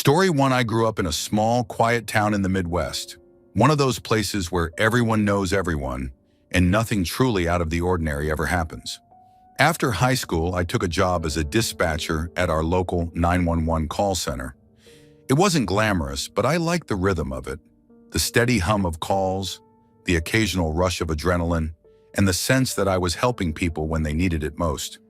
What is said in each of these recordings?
Story 1. I grew up in a small, quiet town in the Midwest. One of those places where everyone knows everyone and nothing truly out of the ordinary ever happens. After high school, I took a job as a dispatcher at our local 911 call center. It wasn't glamorous, but I liked the rhythm of it. The steady hum of calls, the occasional rush of adrenaline, and the sense that I was helping people when they needed it most.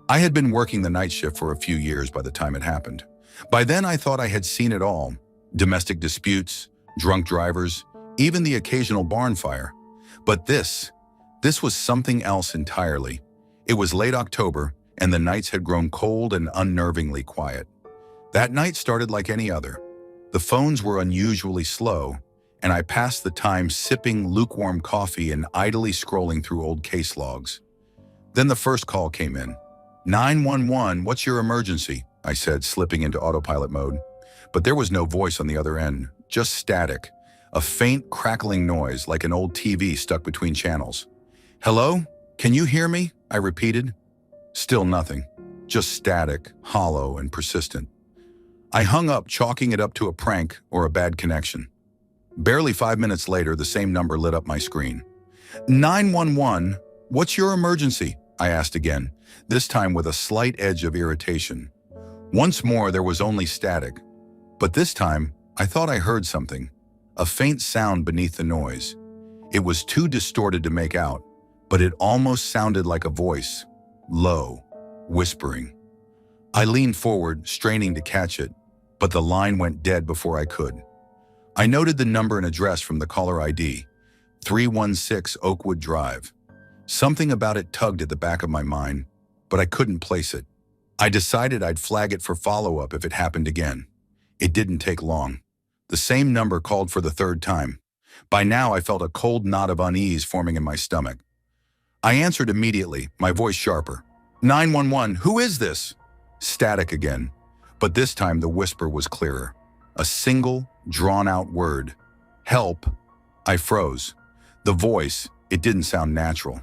I had been working the night shift for a few years by the time it happened. By then, I thought I had seen it all: domestic disputes, drunk drivers, even the occasional barn fire. But this was something else entirely. It was late October, and the nights had grown cold and unnervingly quiet. That night started like any other. The phones were unusually slow, and I passed the time sipping lukewarm coffee and idly scrolling through old case logs. Then the first call came in. 911, what's your emergency? I said, slipping into autopilot mode. But there was no voice on the other end, just static, a faint crackling noise like an old TV stuck between channels. Hello? Can you hear me? I repeated. Still nothing, just static, hollow, and persistent. I hung up, chalking it up to a prank or a bad connection. Barely 5 minutes later, the same number lit up my screen. 911, what's your emergency? I asked again, this time with a slight edge of irritation. Once more, there was only static. But this time, I thought I heard something, a faint sound beneath the noise. It was too distorted to make out, but it almost sounded like a voice, low, whispering. I leaned forward, straining to catch it, but the line went dead before I could. I noted the number and address from the caller ID, 316 Oakwood Drive. Something about it tugged at the back of my mind, but I couldn't place it. I decided I'd flag it for follow-up if it happened again. It didn't take long. The same number called for the third time. By now, I felt a cold knot of unease forming in my stomach. I answered immediately, my voice sharper. 911, who is this? Static again, but this time the whisper was clearer. A single, drawn-out word. Help. I froze. The voice, it didn't sound natural.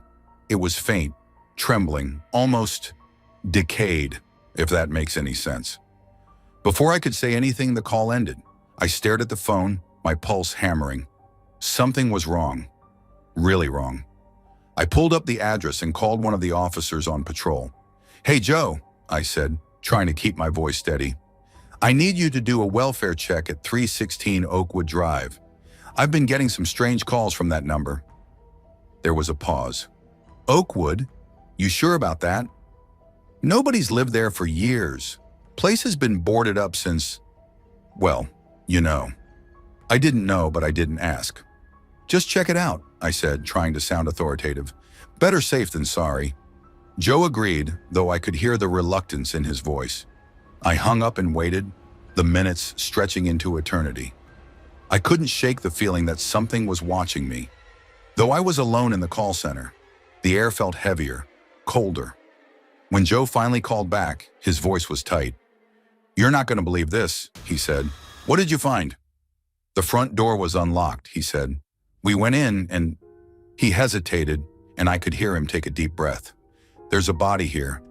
It was faint, trembling, almost decayed, if that makes any sense. Before I could say anything, the call ended. I stared at the phone, my pulse hammering. Something was wrong. Really wrong. I pulled up the address and called one of the officers on patrol. Hey, Joe, I said, trying to keep my voice steady. I need you to do a welfare check at 316 Oakwood Drive. I've been getting some strange calls from that number. There was a pause. Oakwood? You sure about that? Nobody's lived there for years. Place has been boarded up since, well, you know. I didn't know, but I didn't ask. Just check it out, I said, trying to sound authoritative. Better safe than sorry. Joe agreed, though I could hear the reluctance in his voice. I hung up and waited, the minutes stretching into eternity. I couldn't shake the feeling that something was watching me. Though I was alone in the call center, the air felt heavier, colder. When Joe finally called back, his voice was tight. You're not going to believe this, he said. What did you find? The front door was unlocked, he said. We went in and he hesitated, and I could hear him take a deep breath. There's a body here.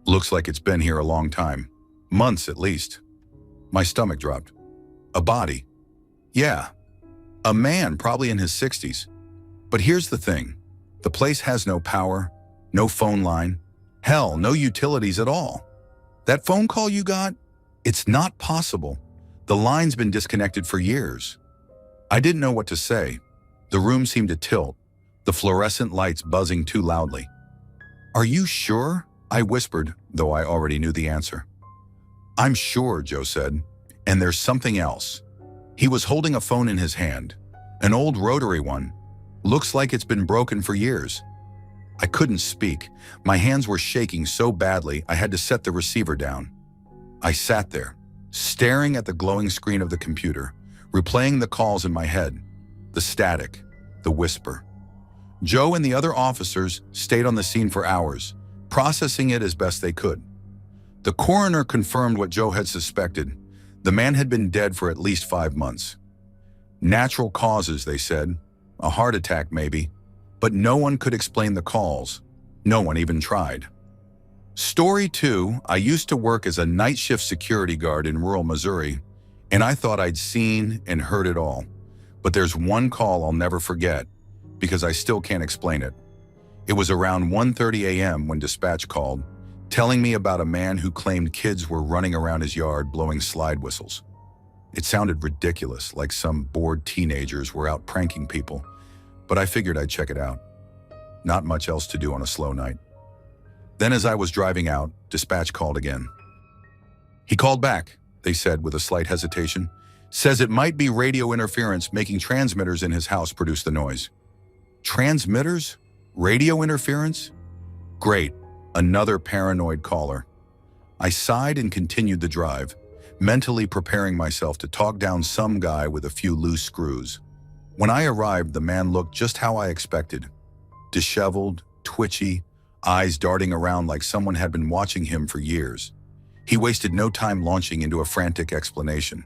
Looks like it's been here a long time. Months at least. My stomach dropped. A body? Yeah. A man, probably in his 60s. But here's the thing. The place has no power, no phone line. Hell, no utilities at all. That phone call you got? It's not possible. The line's been disconnected for years. I didn't know what to say. The room seemed to tilt, the fluorescent lights buzzing too loudly. Are you sure? I whispered, though I already knew the answer. I'm sure, Joe said. And there's something else. He was holding a phone in his hand, an old rotary one. Looks like it's been broken for years. I couldn't speak. My hands were shaking so badly I had to set the receiver down. I sat there, staring at the glowing screen of the computer, replaying the calls in my head, the static, the whisper. Joe and the other officers stayed on the scene for hours, processing it as best they could. The coroner confirmed what Joe had suspected. The man had been dead for at least 5 months. Natural causes, they said. A heart attack, maybe. But no one could explain the calls. No one even tried. Story 2, I used to work as a night shift security guard in rural Missouri. And I thought I'd seen and heard it all. But there's one call I'll never forget, because I still can't explain it. It was around 1:30 a.m. when dispatch called, telling me about a man who claimed kids were running around his yard blowing slide whistles. It sounded ridiculous, like some bored teenagers were out pranking people, but I figured I'd check it out. Not much else to do on a slow night. Then as I was driving out, dispatch called again. He called back, they said with a slight hesitation. Says it might be radio interference making transmitters in his house produce the noise. Transmitters? Radio interference? Great, another paranoid caller. I sighed and continued the drive, mentally preparing myself to talk down some guy with a few loose screws. When I arrived, the man looked just how I expected. Disheveled, twitchy, eyes darting around like someone had been watching him for years. He wasted no time launching into a frantic explanation.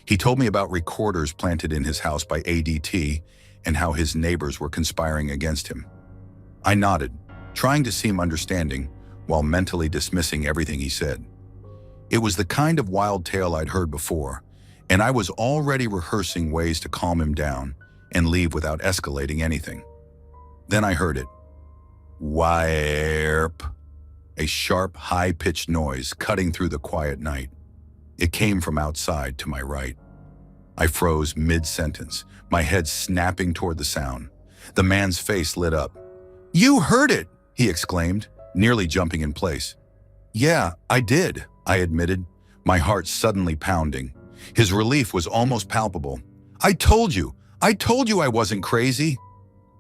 He told me about recorders planted in his house by ADT and how his neighbors were conspiring against him. I nodded, trying to seem understanding while mentally dismissing everything he said. It was the kind of wild tale I'd heard before, and I was already rehearsing ways to calm him down and leave without escalating anything. Then I heard it. Wirp. A sharp, high-pitched noise cutting through the quiet night. It came from outside to my right. I froze mid-sentence, my head snapping toward the sound. The man's face lit up. "You heard it!" he exclaimed, nearly jumping in place. "Yeah, I did," I admitted, my heart suddenly pounding. His relief was almost palpable. I told you I wasn't crazy."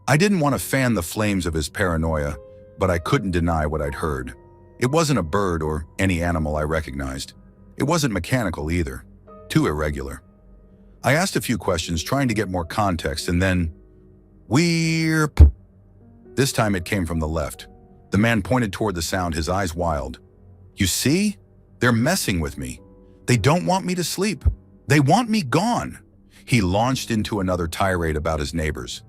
I didn't want to fan the flames of his paranoia, but I couldn't deny what I'd heard. It wasn't a bird or any animal I recognized. It wasn't mechanical either. Too irregular. I asked a few questions, trying to get more context, and then... Weerp! This time it came from the left. The man pointed toward the sound, his eyes wild. "You see? They're messing with me. They don't want me to sleep. They want me gone." He launched into another tirade about his neighbors.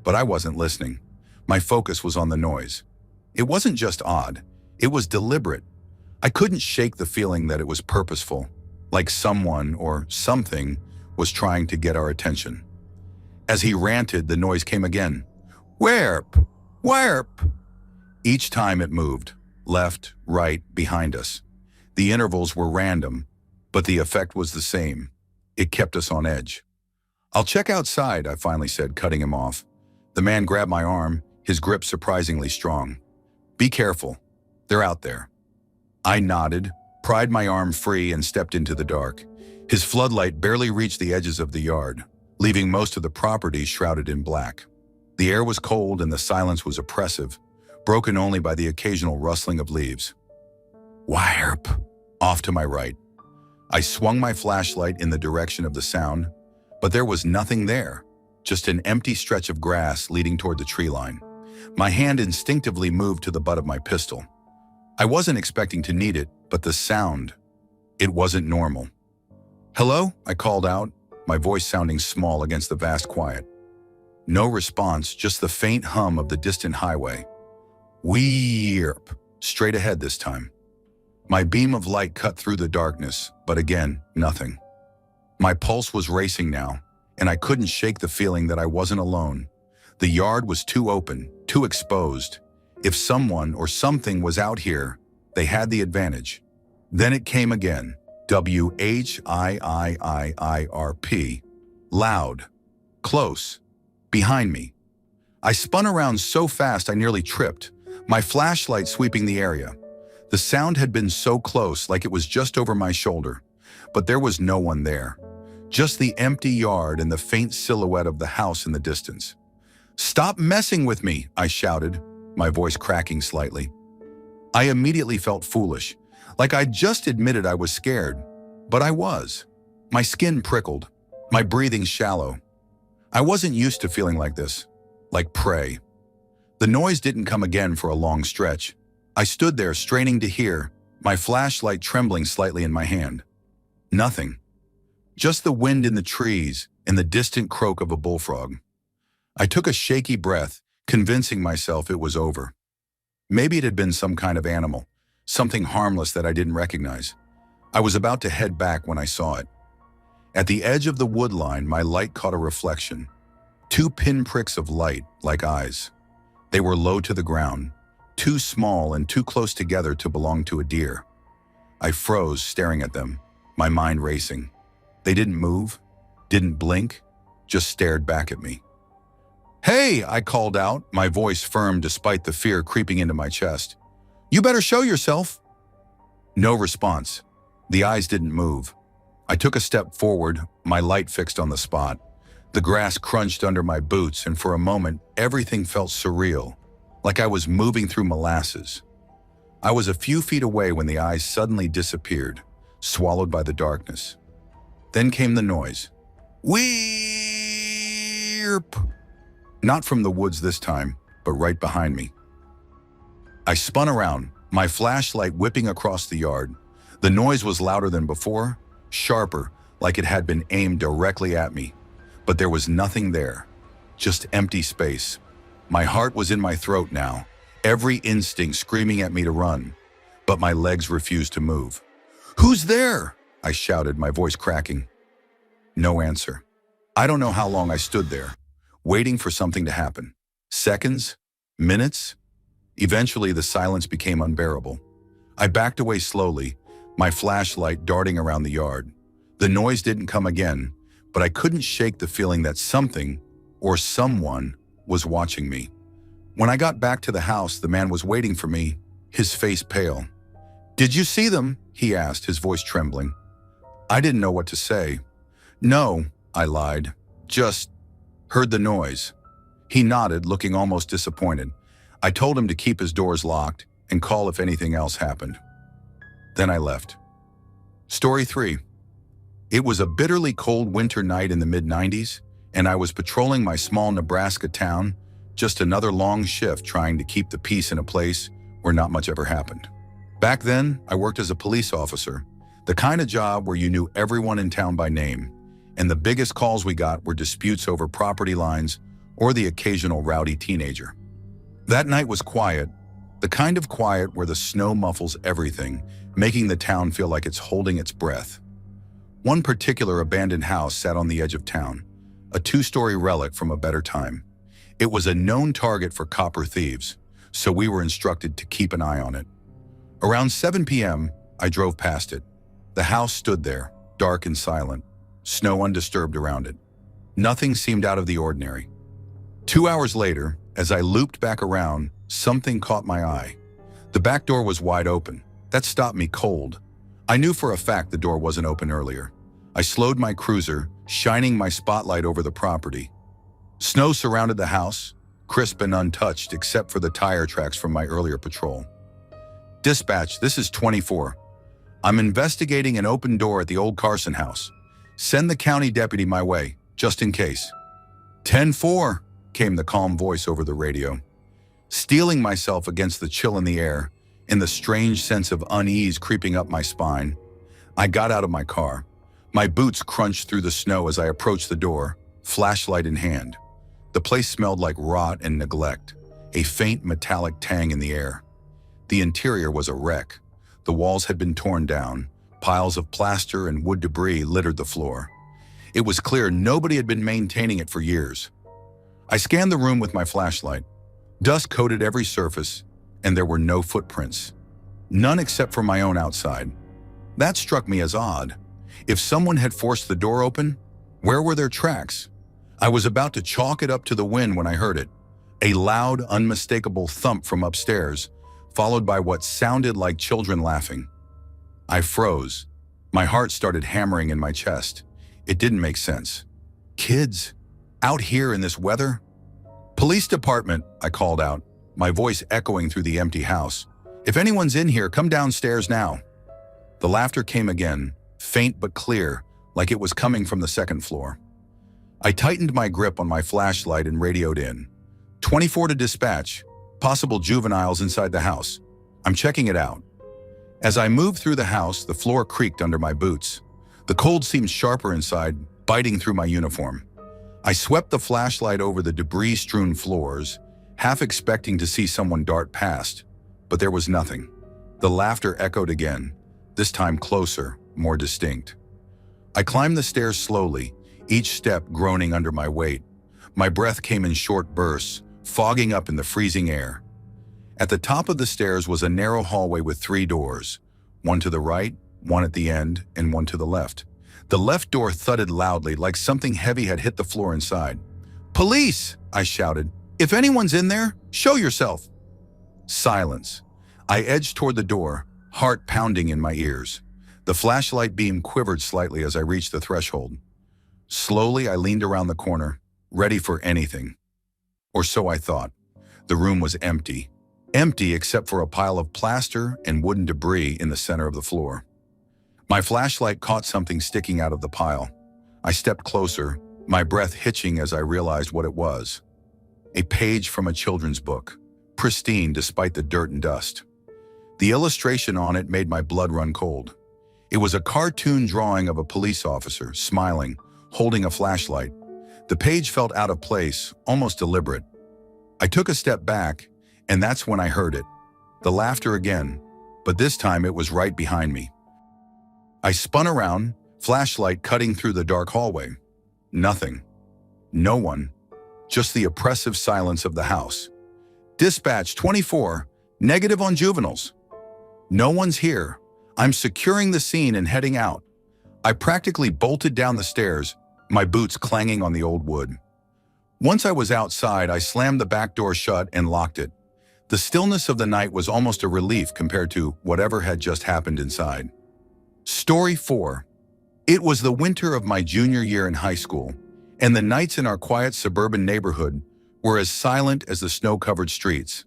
But I wasn't listening. My focus was on the noise. It wasn't just odd. It was deliberate. I couldn't shake the feeling that it was purposeful, like someone or something was trying to get our attention. As he ranted, the noise came again. Wherp! Wherp! Each time it moved, left, right, behind us. The intervals were random, but the effect was the same. It kept us on edge. "I'll check outside," I finally said, cutting him off. The man grabbed my arm, his grip surprisingly strong. "Be careful. They're out there." I nodded, pried my arm free, and stepped into the dark. His floodlight barely reached the edges of the yard, leaving most of the property shrouded in black. The air was cold and the silence was oppressive, broken only by the occasional rustling of leaves. Wirp! Off to my right. I swung my flashlight in the direction of the sound, but there was nothing there, just an empty stretch of grass leading toward the tree line. My hand instinctively moved to the butt of my pistol. I wasn't expecting to need it, but the sound, it wasn't normal. "Hello?" I called out, my voice sounding small against the vast quiet. No response, just the faint hum of the distant highway. Weerp! Straight ahead this time. My beam of light cut through the darkness, but again, nothing. My pulse was racing now, and I couldn't shake the feeling that I wasn't alone. The yard was too open, too exposed. If someone or something was out here, they had the advantage. Then it came again. WHIIIIRP. Loud. Close. Behind me. I spun around so fast I nearly tripped, my flashlight sweeping the area. The sound had been so close, like it was just over my shoulder, but there was no one there. Just the empty yard and the faint silhouette of the house in the distance. "Stop messing with me," I shouted, my voice cracking slightly. I immediately felt foolish, like I'd just admitted I was scared, but I was. My skin prickled, my breathing shallow. I wasn't used to feeling like this, like prey. The noise didn't come again for a long stretch. I stood there straining to hear, my flashlight trembling slightly in my hand. Nothing. Just the wind in the trees and the distant croak of a bullfrog. I took a shaky breath, convincing myself it was over. Maybe it had been some kind of animal, something harmless that I didn't recognize. I was about to head back when I saw it. At the edge of the wood line, my light caught a reflection. Two pinpricks of light, like eyes. They were low to the ground, too small and too close together to belong to a deer. I froze, staring at them, my mind racing. They didn't move, didn't blink, just stared back at me. "Hey!" I called out, my voice firm despite the fear creeping into my chest. "You better show yourself!" No response. The eyes didn't move. I took a step forward, my light fixed on the spot. The grass crunched under my boots, and for a moment, everything felt surreal, like I was moving through molasses. I was a few feet away when the eyes suddenly disappeared, swallowed by the darkness. Then came the noise. Weep! Not from the woods this time, but right behind me. I spun around, my flashlight whipping across the yard. The noise was louder than before, sharper, like it had been aimed directly at me. But there was nothing there, just empty space. My heart was in my throat now, every instinct screaming at me to run, but my legs refused to move. "Who's there?" I shouted, my voice cracking. No answer. I don't know how long I stood there, waiting for something to happen. Seconds? Minutes? Eventually, the silence became unbearable. I backed away slowly, my flashlight darting around the yard. The noise didn't come again, but I couldn't shake the feeling that something, or someone, was watching me. When I got back to the house, the man was waiting for me, his face pale. "Did you see them?" he asked, his voice trembling. I didn't know what to say. "No," I lied. "Just heard the noise." He nodded, looking almost disappointed. I told him to keep his doors locked and call if anything else happened. Then I left. Story 3. It was a bitterly cold winter night in the mid-90s, and I was patrolling my small Nebraska town, just another long shift trying to keep the peace in a place where not much ever happened. Back then, I worked as a police officer, the kind of job where you knew everyone in town by name, and the biggest calls we got were disputes over property lines or the occasional rowdy teenager. That night was quiet, the kind of quiet where the snow muffles everything, making the town feel like it's holding its breath. One particular abandoned house sat on the edge of town, a two-story relic from a better time. It was a known target for copper thieves, so we were instructed to keep an eye on it. Around 7 p.m., I drove past it. The house stood there, dark and silent, snow undisturbed around it. Nothing seemed out of the ordinary. 2 hours later, as I looped back around, something caught my eye. The back door was wide open. That stopped me cold. I knew for a fact the door wasn't open earlier. I slowed my cruiser, shining my spotlight over the property. Snow surrounded the house, crisp and untouched except for the tire tracks from my earlier patrol. "Dispatch, this is 24. I'm investigating an open door at the old Carson house. Send the county deputy my way, just in case." 10-4, came the calm voice over the radio. Steeling myself against the chill in the air, and the strange sense of unease creeping up my spine, I got out of my car. My boots crunched through the snow as I approached the door, flashlight in hand. The place smelled like rot and neglect, a faint metallic tang in the air. The interior was a wreck. The walls had been torn down. Piles of plaster and wood debris littered the floor. It was clear nobody had been maintaining it for years. I scanned the room with my flashlight. Dust coated every surface, and there were no footprints. None except for my own outside. That struck me as odd. If someone had forced the door open, where were their tracks? I was about to chalk it up to the wind when I heard it. A loud, unmistakable thump from upstairs, followed by what sounded like children laughing. I froze. My heart started hammering in my chest. It didn't make sense. Kids? Out here in this weather? "Police department," I called out, my voice echoing through the empty house. "If anyone's in here, come downstairs now." The laughter came again, faint but clear, like it was coming from the second floor. I tightened my grip on my flashlight and radioed in. 24 to dispatch. Possible juveniles inside the house. I'm checking it out. As I moved through the house, the floor creaked under my boots. The cold seemed sharper inside, biting through my uniform. I swept the flashlight over the debris-strewn floors, half expecting to see someone dart past, but there was nothing. The laughter echoed again, this time closer, more distinct. I climbed the stairs slowly, each step groaning under my weight. My breath came in short bursts, fogging up in the freezing air. At the top of the stairs was a narrow hallway with 3 doors, one to the right, one at the end, and one to the left. The left door thudded loudly, like something heavy had hit the floor inside. "Police!" I shouted. "If anyone's in there, show yourself!" Silence. I edged toward the door, heart pounding in my ears. The flashlight beam quivered slightly as I reached the threshold. Slowly, I leaned around the corner, ready for anything. Or so I thought. The room was empty. Empty except for a pile of plaster and wooden debris in the center of the floor. My flashlight caught something sticking out of the pile. I stepped closer, my breath hitching as I realized what it was. A page from a children's book, pristine despite the dirt and dust. The illustration on it made my blood run cold. It was a cartoon drawing of a police officer, smiling, holding a flashlight. The page felt out of place, almost deliberate. I took a step back, and that's when I heard it. The laughter again, but this time it was right behind me. I spun around, flashlight cutting through the dark hallway. Nothing. No one. Just the oppressive silence of the house. "Dispatch 24, negative on juveniles." No one's here. I'm securing the scene and heading out. I practically bolted down the stairs, my boots clanging on the old wood. Once I was outside, I slammed the back door shut and locked it. The stillness of the night was almost a relief compared to whatever had just happened inside. Story 4. It was the winter of my junior year in high school, and the nights in our quiet suburban neighborhood were as silent as the snow-covered streets.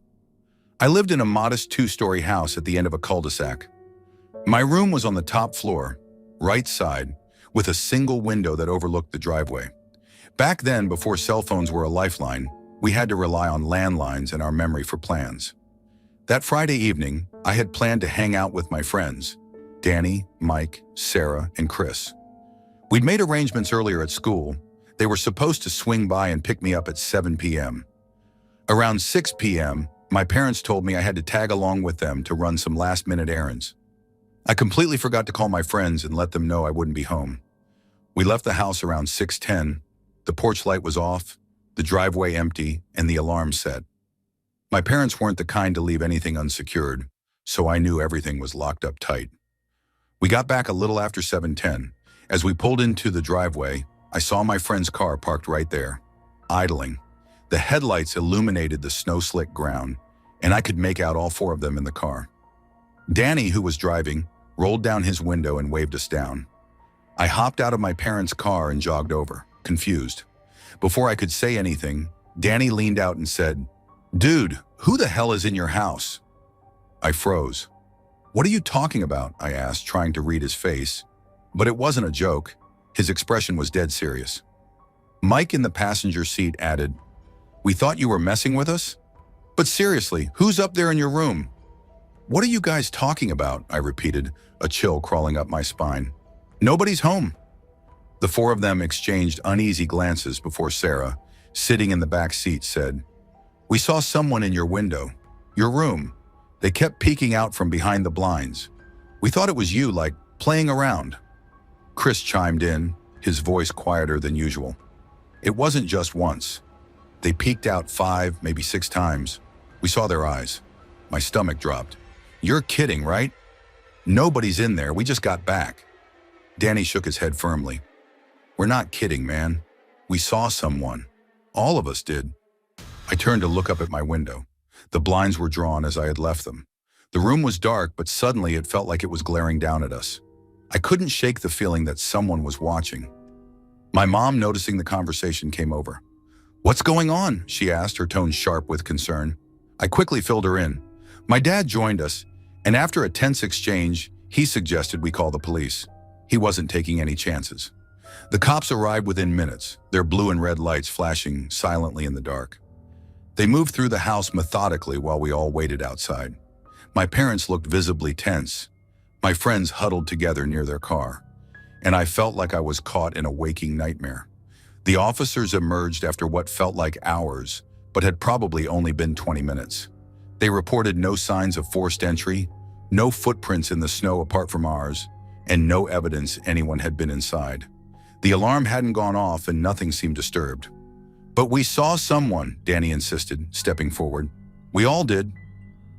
I lived in a modest 2-story house at the end of a cul-de-sac. My room was on the top floor, right side, with a single window that overlooked the driveway. Back then, before cell phones were a lifeline, we had to rely on landlines and our memory for plans. That Friday evening, I had planned to hang out with my friends, Danny, Mike, Sarah, and Chris. We'd made arrangements earlier at school. They were supposed to swing by and pick me up at 7 p.m. Around 6 p.m., my parents told me I had to tag along with them to run some last-minute errands. I completely forgot to call my friends and let them know I wouldn't be home. We left the house around 6:10. The porch light was off, the driveway empty, and the alarm set. My parents weren't the kind to leave anything unsecured, so I knew everything was locked up tight. We got back a little after 7:10. As we pulled into the driveway, I saw my friend's car parked right there, idling. The headlights illuminated the snow-slick ground, and I could make out all 4 of them in the car. Danny, who was driving, rolled down his window and waved us down. I hopped out of my parents' car and jogged over, confused. Before I could say anything, Danny leaned out and said, "Dude, who the hell is in your house?" I froze. "What are you talking about?" I asked, trying to read his face. But it wasn't a joke. His expression was dead serious. Mike in the passenger seat added, "We thought you were messing with us? But seriously, who's up there in your room?" "What are you guys talking about?" I repeated, a chill crawling up my spine. "Nobody's home." The 4 of them exchanged uneasy glances before Sarah, sitting in the back seat, said, "We saw someone in your window, your room. They kept peeking out from behind the blinds. We thought it was you, like playing around." Chris chimed in, his voice quieter than usual. "It wasn't just once. They peeked out 5, maybe 6 times. We saw their eyes." My stomach dropped. "You're kidding, right?" "Nobody's in there. We just got back." Danny shook his head firmly. "We're not kidding, man. We saw someone. All of us did." I turned to look up at my window. The blinds were drawn as I had left them. The room was dark, but suddenly it felt like it was glaring down at us. I couldn't shake the feeling that someone was watching. My mom, noticing the conversation, came over. "What's going on?" she asked, her tone sharp with concern. I quickly filled her in. My dad joined us, and after a tense exchange, he suggested we call the police. He wasn't taking any chances. The cops arrived within minutes, their blue and red lights flashing silently in the dark. They moved through the house methodically while we all waited outside. My parents looked visibly tense. My friends huddled together near their car, and I felt like I was caught in a waking nightmare. The officers emerged after what felt like hours, but had probably only been 20 minutes. They reported no signs of forced entry, no footprints in the snow apart from ours, and no evidence anyone had been inside. The alarm hadn't gone off and nothing seemed disturbed. "But we saw someone," Danny insisted, stepping forward. "We all did."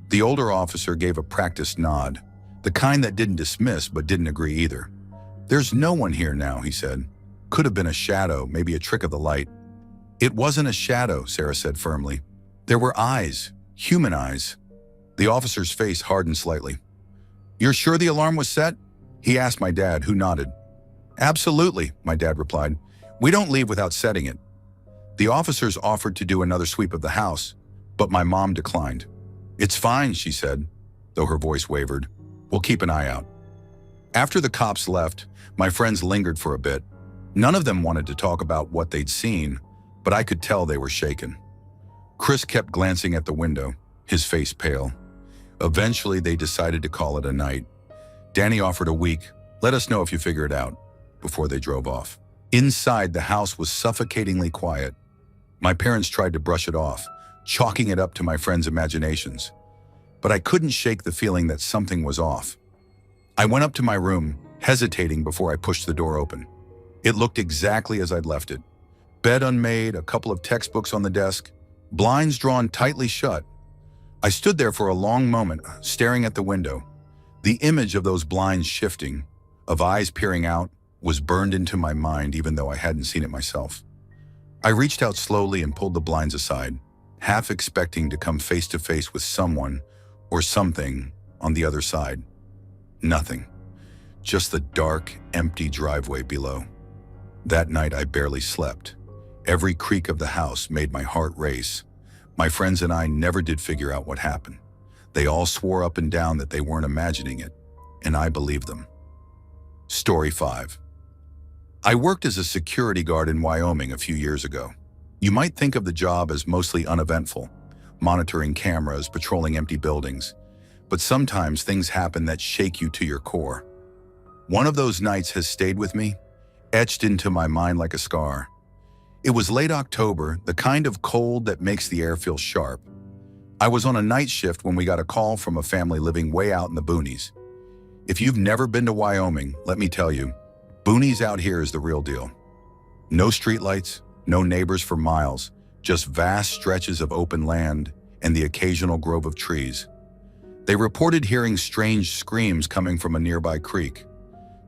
The older officer gave a practiced nod, the kind that didn't dismiss but didn't agree either. "There's no one here now," he said. "Could have been a shadow, maybe a trick of the light." "It wasn't a shadow," Sarah said firmly. "There were eyes, human eyes." The officer's face hardened slightly. "You're sure the alarm was set?" he asked my dad, who nodded. "Absolutely," my dad replied. "We don't leave without setting it." The officers offered to do another sweep of the house, but my mom declined. "It's fine," she said, though her voice wavered. "We'll keep an eye out." After the cops left, my friends lingered for a bit. None of them wanted to talk about what they'd seen, but I could tell they were shaken. Chris kept glancing at the window, his face pale. Eventually, they decided to call it a night. Danny offered a week, "Let us know if you figure it out," before they drove off. Inside, the house was suffocatingly quiet. My parents tried to brush it off, chalking it up to my friends' imaginations. But I couldn't shake the feeling that something was off. I went up to my room, hesitating before I pushed the door open. It looked exactly as I'd left it. Bed unmade, a couple of textbooks on the desk, blinds drawn tightly shut. I stood there for a long moment, staring at the window. The image of those blinds shifting, of eyes peering out, was burned into my mind even though I hadn't seen it myself. I reached out slowly and pulled the blinds aside, half expecting to come face to face with someone or something on the other side. Nothing. Just the dark, empty driveway below. That night I barely slept. Every creak of the house made my heart race. My friends and I never did figure out what happened. They all swore up and down that they weren't imagining it, and I believed them. Story 5. I worked as a security guard in Wyoming a few years ago. You might think of the job as mostly uneventful, monitoring cameras, patrolling empty buildings, but sometimes things happen that shake you to your core. One of those nights has stayed with me, etched into my mind like a scar. It was late October, the kind of cold that makes the air feel sharp. I was on a night shift when we got a call from a family living way out in the boonies. If you've never been to Wyoming, let me tell you, boonies out here is the real deal. No streetlights, no neighbors for miles, just vast stretches of open land and the occasional grove of trees. They reported hearing strange screams coming from a nearby creek.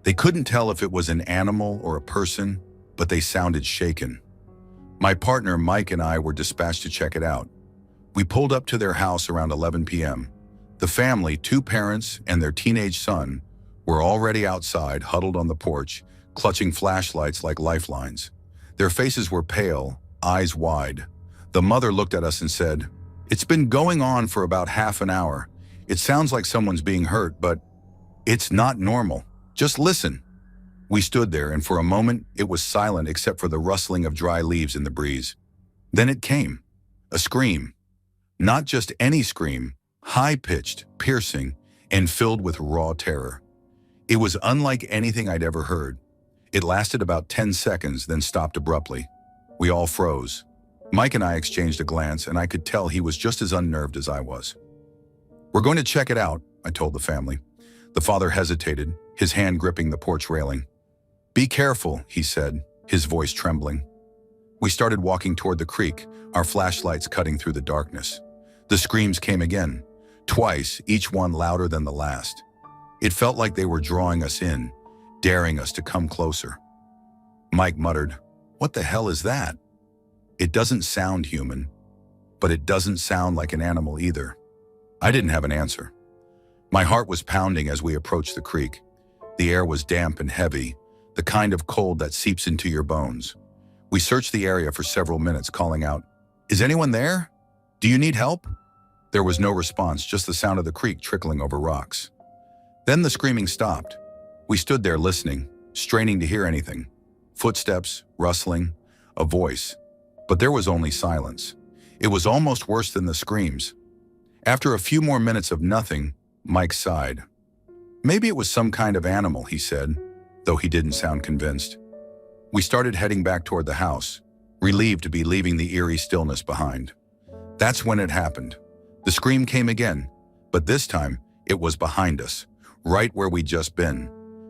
They couldn't tell if it was an animal or a person, but they sounded shaken. My partner Mike and I were dispatched to check it out. We pulled up to their house around 11 p.m. The family, 2 parents and their teenage son, were already outside, huddled on the porch, clutching flashlights like lifelines. Their faces were pale, eyes wide. The mother looked at us and said, "It's been going on for about half an hour. It sounds like someone's being hurt, but it's not normal. Just listen." We stood there, and for a moment, it was silent except for the rustling of dry leaves in the breeze. Then it came. A scream. Not just any scream, high-pitched, piercing, and filled with raw terror. It was unlike anything I'd ever heard. It lasted about 10 seconds, then stopped abruptly. We all froze. Mike and I exchanged a glance, and I could tell he was just as unnerved as I was. "We're going to check it out," I told the family. The father hesitated, his hand gripping the porch railing. "Be careful," he said, his voice trembling. We started walking toward the creek, our flashlights cutting through the darkness. The screams came again, twice, each one louder than the last. It felt like they were drawing us in, daring us to come closer. Mike muttered, "What the hell is that?" It doesn't sound human, but it doesn't sound like an animal either. I didn't have an answer. My heart was pounding as we approached the creek. The air was damp and heavy, the kind of cold that seeps into your bones. We searched the area for several minutes, calling out, "Is anyone there? Do you need help?" There was no response, just the sound of the creek trickling over rocks. Then the screaming stopped. We stood there listening, straining to hear anything. Footsteps, rustling, a voice. But there was only silence. It was almost worse than the screams. After a few more minutes of nothing, Mike sighed. "Maybe it was some kind of animal," he said, though he didn't sound convinced. We started heading back toward the house, relieved to be leaving the eerie stillness behind. That's when it happened. The scream came again, but this time it was behind us, right where we'd just been.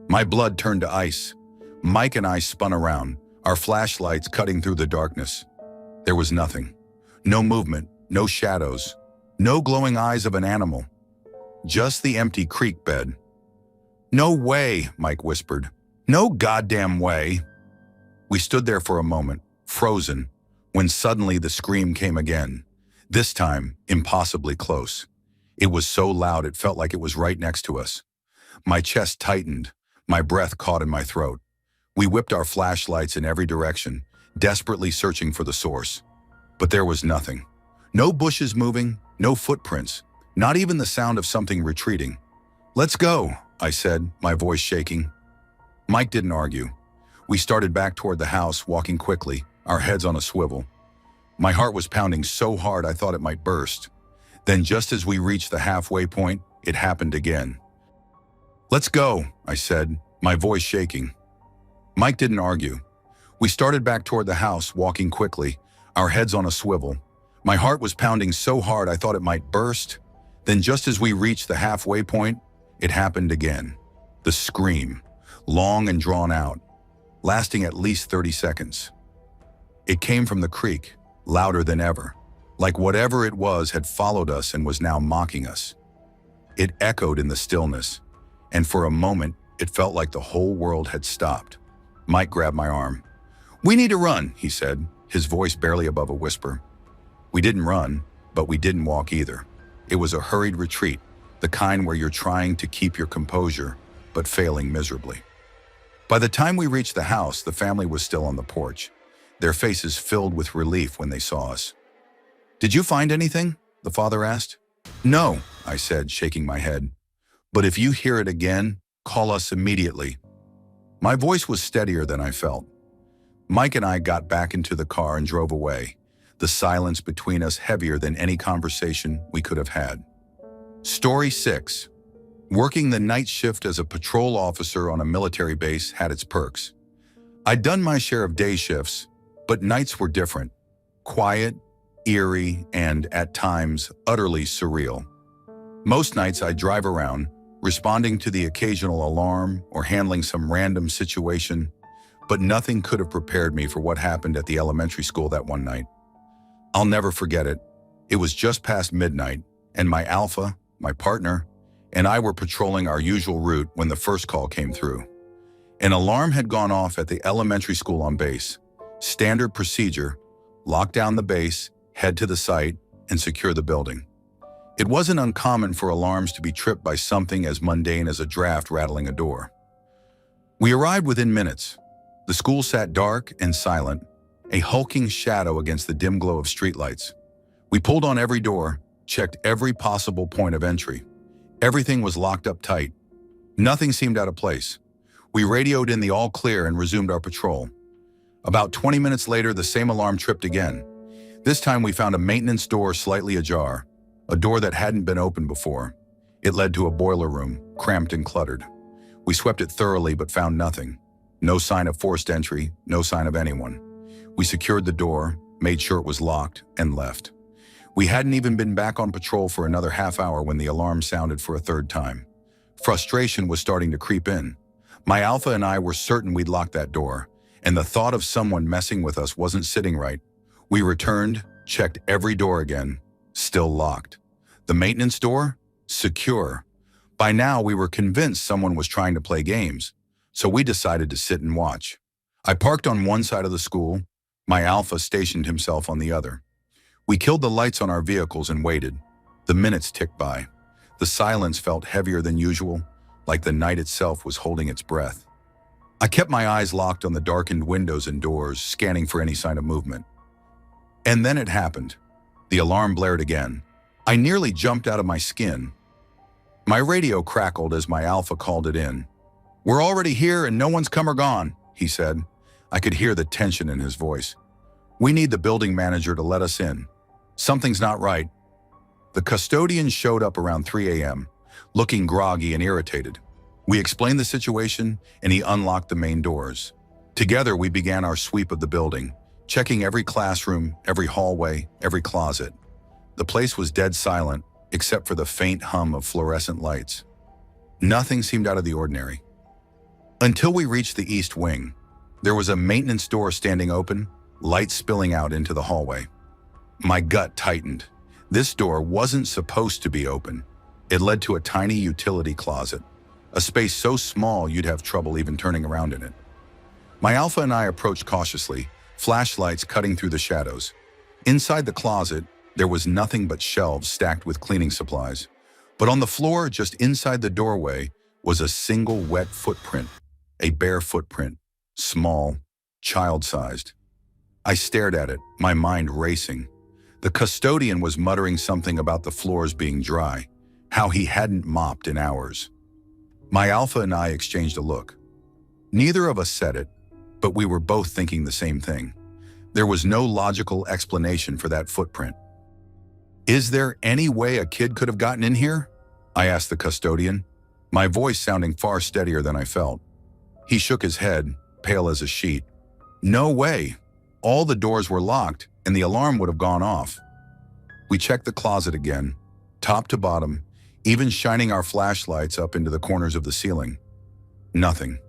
My blood turned to ice. Mike and I spun around, our flashlights cutting through the darkness. There was nothing. No movement, no shadows, no glowing eyes of an animal. Just the empty creek bed. "No way," Mike whispered. "No goddamn way." We stood there for a moment, frozen, when suddenly the scream came again. This time, impossibly close. It was so loud it felt like it was right next to us. My chest tightened, my breath caught in my throat. We whipped our flashlights in every direction, desperately searching for the source. But there was nothing. No bushes moving, no footprints, not even the sound of something retreating. "Let's go," I said, my voice shaking. Mike didn't argue. We started back toward the house, walking quickly, our heads on a swivel. My heart was pounding so hard I thought it might burst. Then just as we reached the halfway point, it happened again. "Let's go," I said, my voice shaking. Mike didn't argue. We started back toward the house, walking quickly, our heads on a swivel. My heart was pounding so hard I thought it might burst. Then just as we reached the halfway point, it happened again. The scream, long and drawn out, lasting at least 30 seconds. It came from the creek, louder than ever, like whatever it was had followed us and was now mocking us. It echoed in the stillness, and for a moment, it felt like the whole world had stopped. Mike grabbed my arm. "We need to run," he said, his voice barely above a whisper. We didn't run, but we didn't walk either. It was a hurried retreat, the kind where you're trying to keep your composure, but failing miserably. By the time we reached the house, the family was still on the porch, their faces filled with relief when they saw us. "Did you find anything?" the father asked. "No," I said, shaking my head. "But if you hear it again, call us immediately." My voice was steadier than I felt. Mike and I got back into the car and drove away, the silence between us heavier than any conversation we could have had. Story 6. Working the night shift as a patrol officer on a military base had its perks. I'd done my share of day shifts, but nights were different. Quiet, eerie, and, at times, utterly surreal. Most nights I'd drive around, responding to the occasional alarm or handling some random situation, but nothing could have prepared me for what happened at the elementary school that one night. I'll never forget it. It was just past midnight, and my alpha, my partner, and I were patrolling our usual route when the first call came through. An alarm had gone off at the elementary school on base. Standard procedure: lock down the base, head to the site, and secure the building. It wasn't uncommon for alarms to be tripped by something as mundane as a draft rattling a door. We arrived within minutes. The school sat dark and silent, a hulking shadow against the dim glow of streetlights. We pulled on every door, checked every possible point of entry. Everything was locked up tight. Nothing seemed out of place. We radioed in the all clear and resumed our patrol. About 20 minutes later, the same alarm tripped again. This time we found a maintenance door slightly ajar, a door that hadn't been opened before. It led to a boiler room, cramped and cluttered. We swept it thoroughly but found nothing. No sign of forced entry, no sign of anyone. We secured the door, made sure it was locked, and left. We hadn't even been back on patrol for another half hour when the alarm sounded for a third time. Frustration was starting to creep in. My alpha and I were certain we'd locked that door, and the thought of someone messing with us wasn't sitting right. We returned, checked every door again, still locked. The maintenance door? Secure. By now, we were convinced someone was trying to play games, so we decided to sit and watch. I parked on one side of the school. My alpha stationed himself on the other. We killed the lights on our vehicles and waited. The minutes ticked by. The silence felt heavier than usual, like the night itself was holding its breath. I kept my eyes locked on the darkened windows and doors, scanning for any sign of movement. And then it happened. The alarm blared again. I nearly jumped out of my skin. My radio crackled as my alpha called it in. "We're already here and no one's come or gone," he said. I could hear the tension in his voice. "We need the building manager to let us in. Something's not right." The custodian showed up around 3 a.m., looking groggy and irritated. We explained the situation, and he unlocked the main doors. Together, we began our sweep of the building, checking every classroom, every hallway, every closet. The place was dead silent, except for the faint hum of fluorescent lights. Nothing seemed out of the ordinary. Until we reached the east wing, there was a maintenance door standing open, light spilling out into the hallway. My gut tightened. This door wasn't supposed to be open. It led to a tiny utility closet, a space so small you'd have trouble even turning around in it. My alpha and I approached cautiously, flashlights cutting through the shadows. Inside the closet, there was nothing but shelves stacked with cleaning supplies. But on the floor, just inside the doorway, was a single wet footprint, a bare footprint, small, child-sized. I stared at it, my mind racing. The custodian was muttering something about the floors being dry, how he hadn't mopped in hours. My alpha and I exchanged a look. Neither of us said it, but we were both thinking the same thing. There was no logical explanation for that footprint. "Is there any way a kid could have gotten in here?" I asked the custodian, my voice sounding far steadier than I felt. He shook his head, pale as a sheet. "No way. All the doors were locked, and the alarm would have gone off." We checked the closet again, top to bottom, even shining our flashlights up into the corners of the ceiling. Nothing.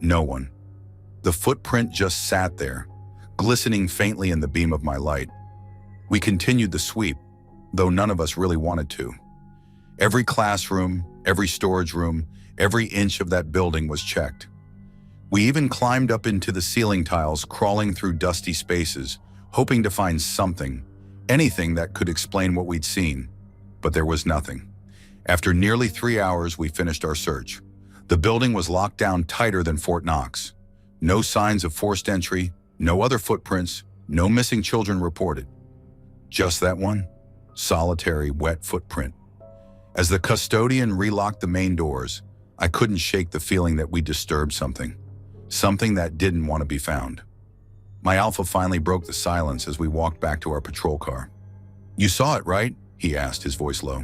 No one. The footprint just sat there, glistening faintly in the beam of my light. We continued the sweep, though none of us really wanted to. Every classroom, every storage room, every inch of that building was checked. We even climbed up into the ceiling tiles, crawling through dusty spaces, hoping to find something, anything that could explain what we'd seen. But there was nothing. After nearly 3 hours, we finished our search. The building was locked down tighter than Fort Knox. No signs of forced entry, no other footprints, no missing children reported. Just that one solitary, wet footprint. As the custodian relocked the main doors, I couldn't shake the feeling that we disturbed something that didn't want to be found. My alpha finally broke the silence as we walked back to our patrol car. "You saw it, right?" he asked, his voice low.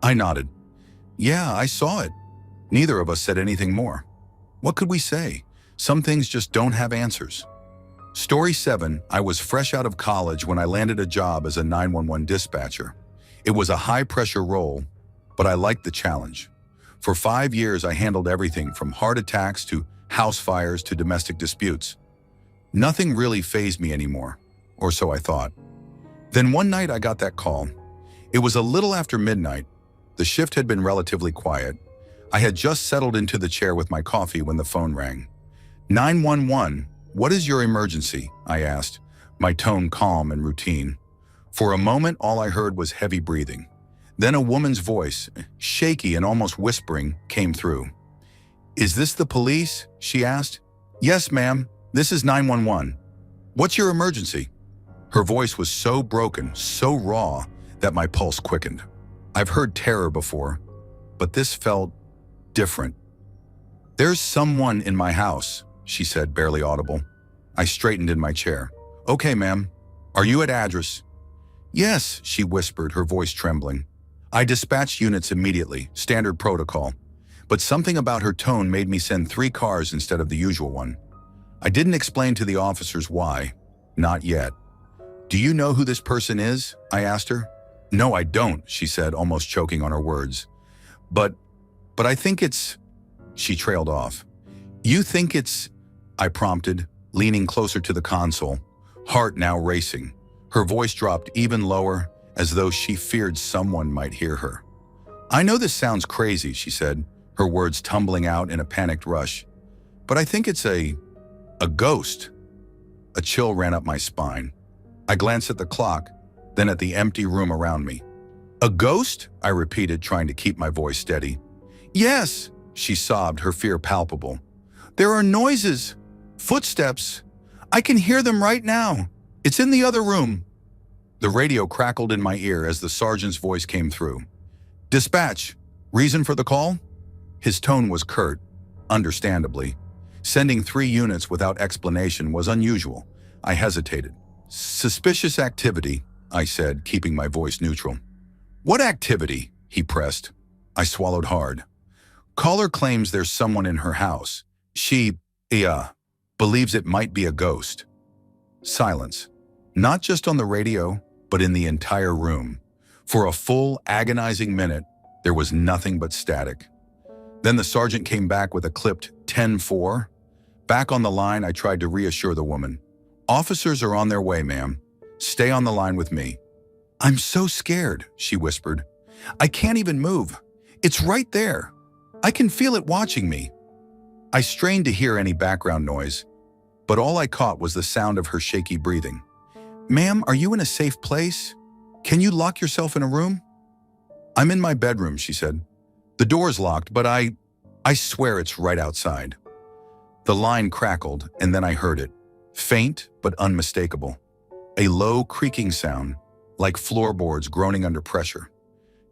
I nodded. "Yeah, I saw it." Neither of us said anything more. What could we say? Some things just don't have answers. Story 7, I was fresh out of college when I landed a job as a 911 dispatcher. It was a high-pressure role, but I liked the challenge. For 5 years, I handled everything from heart attacks to house fires to domestic disputes. Nothing really fazed me anymore, or so I thought. Then one night I got that call. It was a little after midnight. The shift had been relatively quiet. I had just settled into the chair with my coffee when the phone rang. 911, what is your emergency? I asked, my tone calm and routine. For a moment, all I heard was heavy breathing. Then a woman's voice, shaky and almost whispering, came through. "Is this the police?" she asked. "Yes, ma'am. This is 911. What's your emergency?" Her voice was so broken, so raw, that my pulse quickened. I've heard terror before, but this felt different. "There's someone in my house," she said, barely audible. I straightened in my chair. "Okay, ma'am. Are you at address?" "Yes," she whispered, her voice trembling. I dispatched units immediately, standard protocol. But something about her tone made me send 3 cars instead of the usual one. I didn't explain to the officers why. Not yet. "Do you know who this person is?" I asked her. "No, I don't," she said, almost choking on her words. But I think it's..." She trailed off. "You think it's..." I prompted, leaning closer to the console, heart now racing. Her voice dropped even lower, as though she feared someone might hear her. "I know this sounds crazy," she said, her words tumbling out in a panicked rush. "But I think it's a ghost." A chill ran up my spine. I glanced at the clock, then at the empty room around me. "A ghost?" I repeated, trying to keep my voice steady. "Yes," she sobbed, her fear palpable. "There are noises, footsteps. I can hear them right now. It's in the other room." The radio crackled in my ear as the sergeant's voice came through. "Dispatch, reason for the call?" His tone was curt, understandably. Sending 3 units without explanation was unusual. I hesitated. "Suspicious activity," I said, keeping my voice neutral. "What activity?" he pressed. I swallowed hard. "Caller claims there's someone in her house. She, believes it might be a ghost." Silence. Not just on the radio, but in the entire room. For a full, agonizing minute, there was nothing but static. Then the sergeant came back with a clipped 10-4. Back on the line, I tried to reassure the woman. Officers are on their way, ma'am. Stay on the line with me. I'm so scared, she whispered. I can't even move. It's right there. I can feel it watching me. I strained to hear any background noise, but all I caught was the sound of her shaky breathing. Ma'am, are you in a safe place? Can you lock yourself in a room? I'm in my bedroom, she said. The door's locked, but I swear it's right outside. The line crackled, and then I heard it. Faint, but unmistakable. A low, creaking sound, like floorboards groaning under pressure.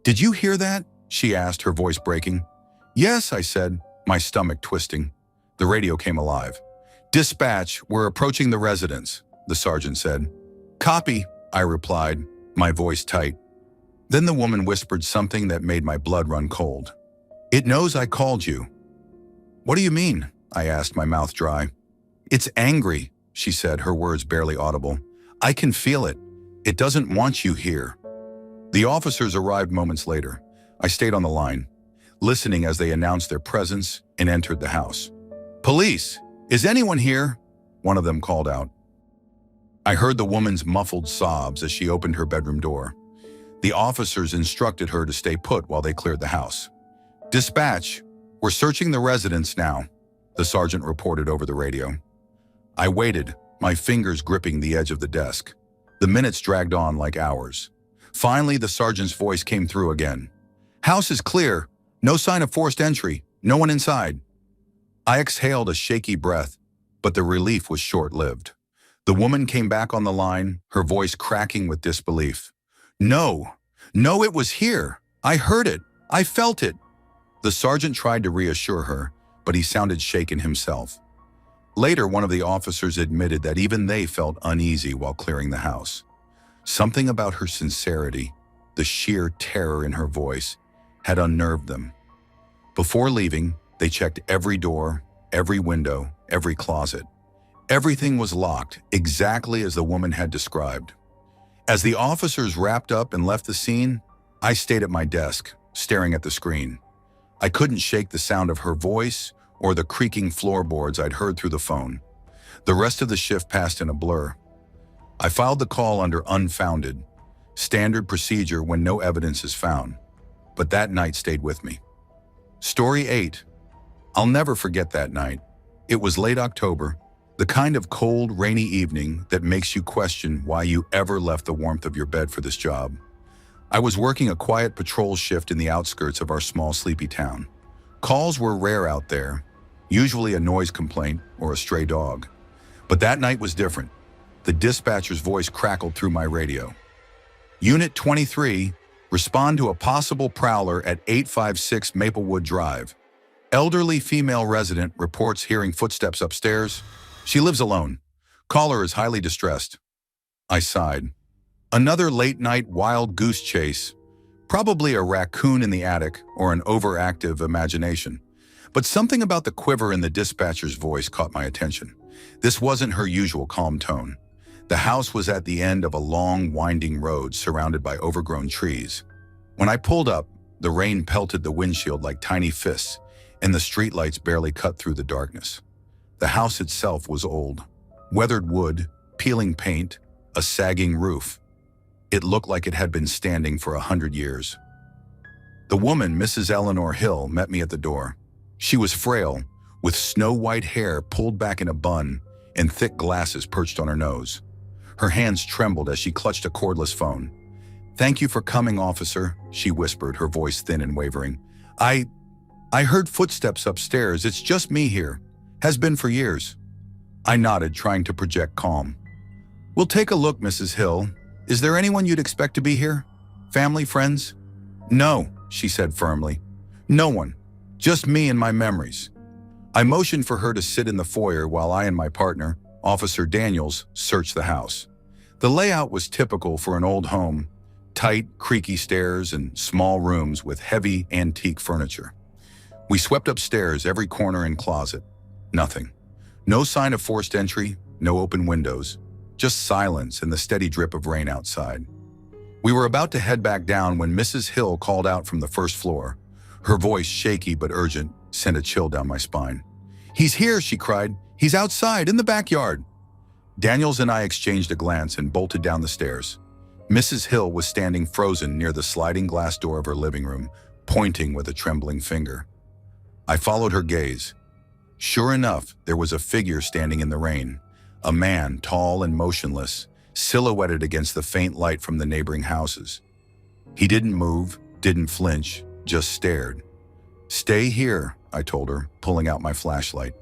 Did you hear that? She asked, her voice breaking. Yes, I said, my stomach twisting. The radio came alive. Dispatch, we're approaching the residence, the sergeant said. Copy, I replied, my voice tight. Then the woman whispered something that made my blood run cold. It knows I called you. What do you mean? I asked, my mouth dry. It's angry, she said, her words barely audible. I can feel it. It doesn't want you here. The officers arrived moments later. I stayed on the line, listening as they announced their presence and entered the house. Police, is anyone here? One of them called out. I heard the woman's muffled sobs as she opened her bedroom door. The officers instructed her to stay put while they cleared the house. Dispatch, we're searching the residence now, the sergeant reported over the radio. I waited, my fingers gripping the edge of the desk. The minutes dragged on like hours. Finally, the sergeant's voice came through again. House is clear. No sign of forced entry. No one inside. I exhaled a shaky breath, but the relief was short-lived. The woman came back on the line, her voice cracking with disbelief. No, it was here. I heard it. I felt it. The sergeant tried to reassure her, but he sounded shaken himself. Later, one of the officers admitted that even they felt uneasy while clearing the house. Something about her sincerity, the sheer terror in her voice, had unnerved them. Before leaving, they checked every door, every window, every closet. Everything was locked, exactly as the woman had described. As the officers wrapped up and left the scene, I stayed at my desk, staring at the screen. I couldn't shake the sound of her voice or the creaking floorboards I'd heard through the phone. The rest of the shift passed in a blur. I filed the call under unfounded, standard procedure when no evidence is found. But that night stayed with me. Story 8. I'll never forget that night. It was late October, the kind of cold, rainy evening that makes you question why you ever left the warmth of your bed for this job. I was working a quiet patrol shift in the outskirts of our small, sleepy town. Calls were rare out there, usually a noise complaint or a stray dog. But that night was different. The dispatcher's voice crackled through my radio. Unit 23, respond to a possible prowler at 856 Maplewood Drive. Elderly female resident reports hearing footsteps upstairs. She lives alone. Caller is highly distressed. I sighed. Another late-night wild goose chase. Probably a raccoon in the attic or an overactive imagination. But something about the quiver in the dispatcher's voice caught my attention. This wasn't her usual calm tone. The house was at the end of a long, winding road surrounded by overgrown trees. When I pulled up, the rain pelted the windshield like tiny fists, and the streetlights barely cut through the darkness. The house itself was old. Weathered wood, peeling paint, a sagging roof. It looked like it had been standing for 100 years. The woman, Mrs. Eleanor Hill, met me at the door. She was frail, with snow-white hair pulled back in a bun and thick glasses perched on her nose. Her hands trembled as she clutched a cordless phone. "Thank you for coming, officer," she whispered, her voice thin and wavering. I heard footsteps upstairs. It's just me here. Has been for years." I nodded, trying to project calm. "We'll take a look, Mrs. Hill. Is there anyone you'd expect to be here? Family, friends?" "No," she said firmly. "No one. Just me and my memories." I motioned for her to sit in the foyer while I and my partner, Officer Daniels, searched the house. The layout was typical for an old home: tight, creaky stairs and small rooms with heavy, antique furniture. We swept upstairs, every corner and closet. Nothing. No sign of forced entry, no open windows. Just silence and the steady drip of rain outside. We were about to head back down when Mrs. Hill called out from the first floor. Her voice, shaky but urgent, sent a chill down my spine. "He's here," she cried. "He's outside, in the backyard." Daniels and I exchanged a glance and bolted down the stairs. Mrs. Hill was standing frozen near the sliding glass door of her living room, pointing with a trembling finger. I followed her gaze. Sure enough, there was a figure standing in the rain, a man, tall and motionless, silhouetted against the faint light from the neighboring houses. He didn't move, didn't flinch, just stared. "Stay here," I told her, pulling out my flashlight.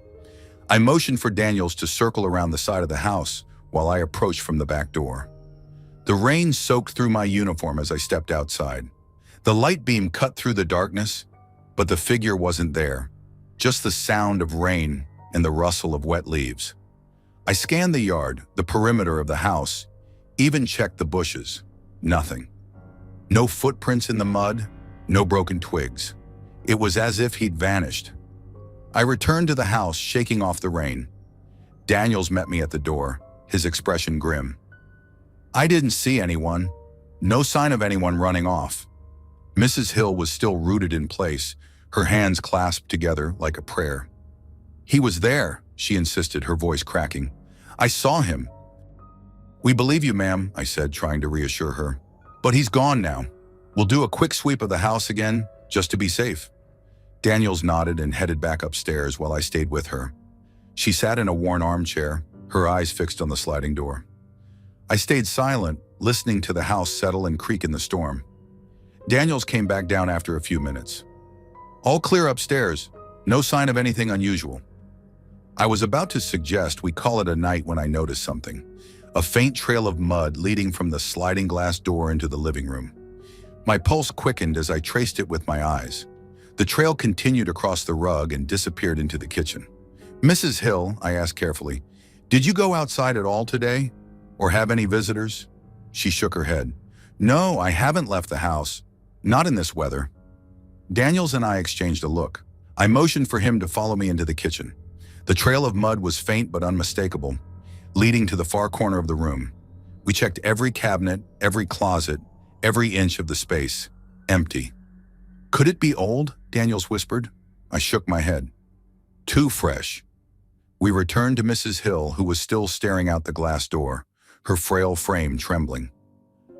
I motioned for Daniels to circle around the side of the house while I approached from the back door. The rain soaked through my uniform as I stepped outside. The light beam cut through the darkness, but the figure wasn't there, just the sound of rain and the rustle of wet leaves. I scanned the yard, the perimeter of the house, even checked the bushes. Nothing. No footprints in the mud, no broken twigs. It was as if he'd vanished. I returned to the house, shaking off the rain. Daniels met me at the door, his expression grim. I didn't see anyone. No sign of anyone running off. Mrs. Hill was still rooted in place, her hands clasped together like a prayer. "He was there," she insisted, her voice cracking. "I saw him." "We believe you, ma'am," I said, trying to reassure her. "But he's gone now. We'll do a quick sweep of the house again, just to be safe." Daniels nodded and headed back upstairs while I stayed with her. She sat in a worn armchair, her eyes fixed on the sliding door. I stayed silent, listening to the house settle and creak in the storm. Daniels came back down after a few minutes. "All clear upstairs. No sign of anything unusual." I was about to suggest we call it a night when I noticed something. A faint trail of mud leading from the sliding glass door into the living room. My pulse quickened as I traced it with my eyes. The trail continued across the rug and disappeared into the kitchen. "Mrs. Hill," I asked carefully, "did you go outside at all today? Or have any visitors?" She shook her head. "No, I haven't left the house. Not in this weather." Daniels and I exchanged a look. I motioned for him to follow me into the kitchen. The trail of mud was faint but unmistakable, leading to the far corner of the room. We checked every cabinet, every closet, every inch of the space. Empty. "Could it be old?" Daniels whispered. I shook my head. "Too fresh." We returned to Mrs. Hill, who was still staring out the glass door, her frail frame trembling.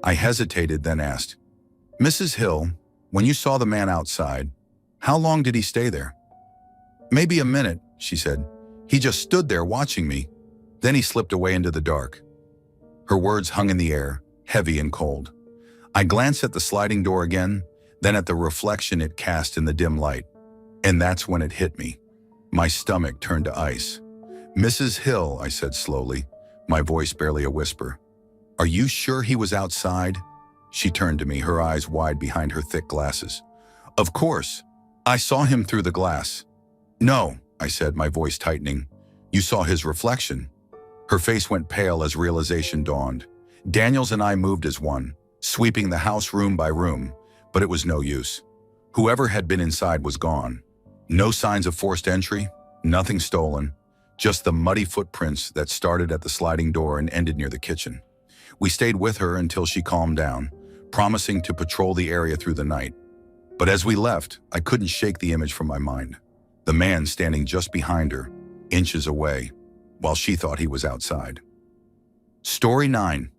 I hesitated, then asked, "Mrs. Hill, when you saw the man outside, how long did he stay there?" "Maybe a minute," she said. "He just stood there watching me. Then he slipped away into the dark." Her words hung in the air, heavy and cold. I glanced at the sliding door again, then at the reflection it cast in the dim light. And that's when it hit me. My stomach turned to ice. "Mrs. Hill," I said slowly, my voice barely a whisper. "Are you sure he was outside?" She turned to me, her eyes wide behind her thick glasses. "Of course. I saw him through the glass." "No," I said, my voice tightening. "You saw his reflection." Her face went pale as realization dawned. Daniels and I moved as one, sweeping the house room by room, but it was no use. Whoever had been inside was gone. No signs of forced entry, nothing stolen, just the muddy footprints that started at the sliding door and ended near the kitchen. We stayed with her until she calmed down, promising to patrol the area through the night. But as we left, I couldn't shake the image from my mind. The man standing just behind her, inches away, while she thought he was outside. Story 9.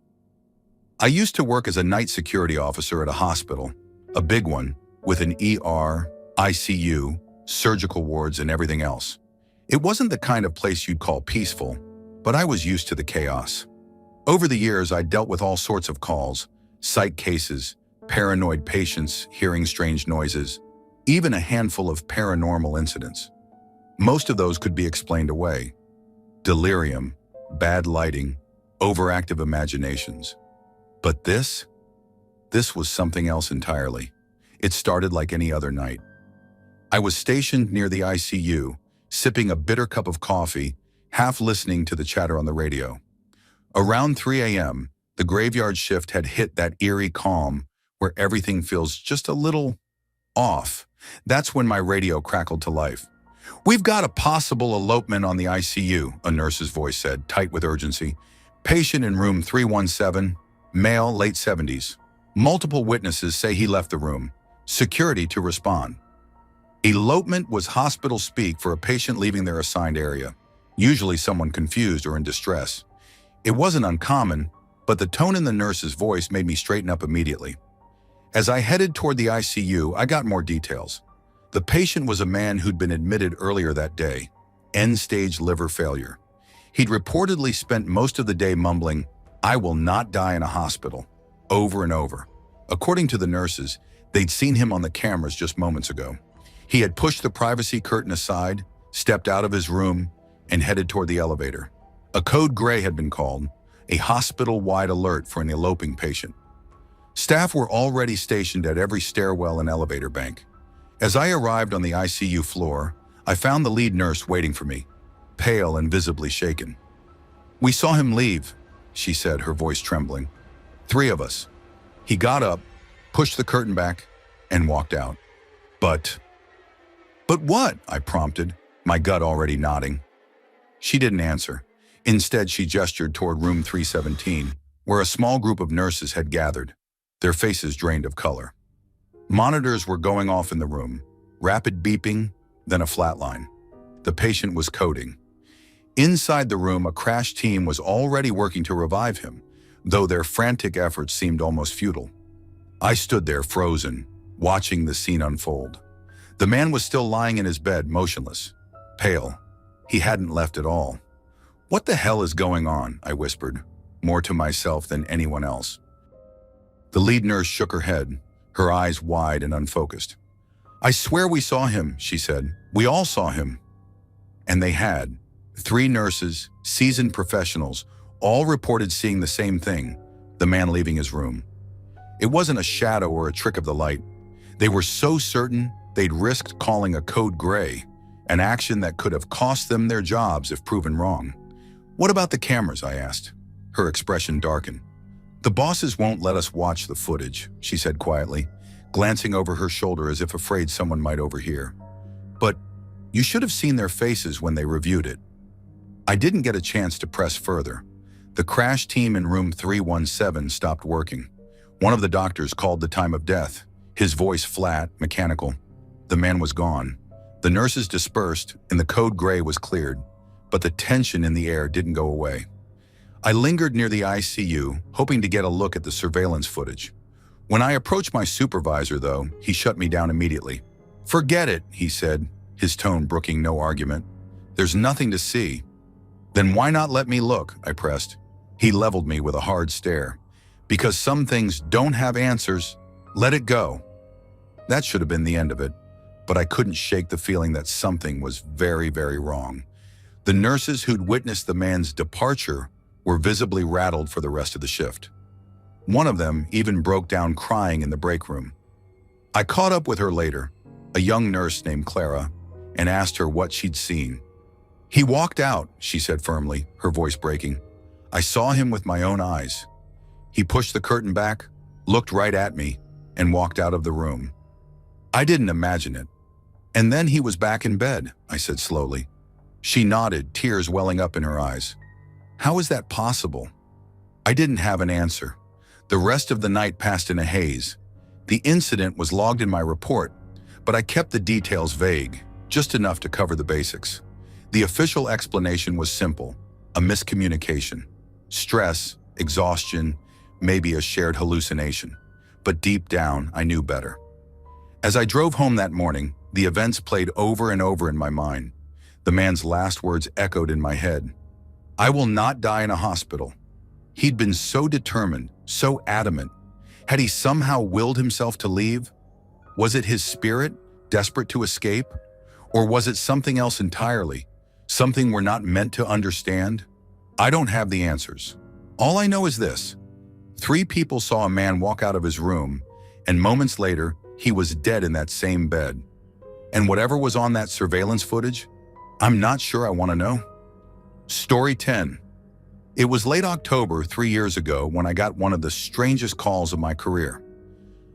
I used to work as a night security officer at a hospital, a big one, with an ER, ICU, surgical wards, and everything else. It wasn't the kind of place you'd call peaceful, but I was used to the chaos. Over the years, I dealt with all sorts of calls, psych cases, paranoid patients hearing strange noises, even a handful of paranormal incidents. Most of those could be explained away. Delirium, bad lighting, overactive imaginations. But this was something else entirely. It started like any other night. I was stationed near the ICU, sipping a bitter cup of coffee, half listening to the chatter on the radio. Around 3 a.m., the graveyard shift had hit that eerie calm where everything feels just a little off. That's when my radio crackled to life. "We've got a possible elopement on the ICU," a nurse's voice said, tight with urgency. "Patient in room 317, male, late 70s. Multiple witnesses say he left the room. Security to respond." Elopement was hospital speak for a patient leaving their assigned area, usually someone confused or in distress. It wasn't uncommon, but the tone in the nurse's voice made me straighten up immediately. As I headed toward the ICU, I got more details. The patient was a man who'd been admitted earlier that day, end-stage liver failure. He'd reportedly spent most of the day mumbling, "I will not die in a hospital," over and over. According to the nurses, they'd seen him on the cameras just moments ago. He had pushed the privacy curtain aside, stepped out of his room, and headed toward the elevator. A code gray had been called, a hospital-wide alert for an eloping patient. Staff were already stationed at every stairwell and elevator bank. As I arrived on the ICU floor, I found the lead nurse waiting for me, pale and visibly shaken. "We saw him leave," she said, her voice trembling. "Three of us." He got up, pushed the curtain back, and walked out. But what?" I prompted, my gut already nodding. She didn't answer. Instead, she gestured toward room 317, where a small group of nurses had gathered, their faces drained of color. Monitors were going off in the room, rapid beeping, then a flatline. The patient was coding. Inside the room, a crash team was already working to revive him, though their frantic efforts seemed almost futile. I stood there frozen, watching the scene unfold. The man was still lying in his bed, motionless, pale. He hadn't left at all. "What the hell is going on?" I whispered, more to myself than anyone else. The lead nurse shook her head, her eyes wide and unfocused. "I swear we saw him," she said. "We all saw him." And they had. 3 nurses, seasoned professionals, all reported seeing the same thing, the man leaving his room. It wasn't a shadow or a trick of the light. They were so certain they'd risked calling a code gray, an action that could have cost them their jobs if proven wrong. "What about the cameras?" I asked. Her expression darkened. "The bosses won't let us watch the footage," she said quietly, glancing over her shoulder as if afraid someone might overhear. "But you should have seen their faces when they reviewed it." I didn't get a chance to press further. The crash team in room 317 stopped working. One of the doctors called the time of death, his voice flat, mechanical. The man was gone. The nurses dispersed, and the code gray was cleared, but the tension in the air didn't go away. I lingered near the ICU, hoping to get a look at the surveillance footage. When I approached my supervisor, though, he shut me down immediately. "Forget it," he said, his tone brooking no argument. "There's nothing to see." "Then why not let me look?" I pressed. He leveled me with a hard stare. "Because some things don't have answers, let it go." That should have been the end of it, but I couldn't shake the feeling that something was very, very wrong. The nurses who'd witnessed the man's departure were visibly rattled for the rest of the shift. One of them even broke down crying in the break room. I caught up with her later, a young nurse named Clara, and asked her what she'd seen. "He walked out," she said firmly, her voice breaking. "I saw him with my own eyes. He pushed the curtain back, looked right at me, and walked out of the room. I didn't imagine it. And then he was back in bed," I said slowly. She nodded, tears welling up in her eyes. "How is that possible?" I didn't have an answer. The rest of the night passed in a haze. The incident was logged in my report, but I kept the details vague, just enough to cover the basics. The official explanation was simple: a miscommunication. Stress, exhaustion, maybe a shared hallucination. But deep down, I knew better. As I drove home that morning, the events played over and over in my mind. The man's last words echoed in my head. "I will not die in a hospital." He'd been so determined, so adamant. Had he somehow willed himself to leave? Was it his spirit, desperate to escape? Or was it something else entirely? Something we're not meant to understand? I don't have the answers. All I know is this: 3 people saw a man walk out of his room, and moments later, he was dead in that same bed. And whatever was on that surveillance footage, I'm not sure I want to know. Story 10. It was late October 3 years ago when I got one of the strangest calls of my career.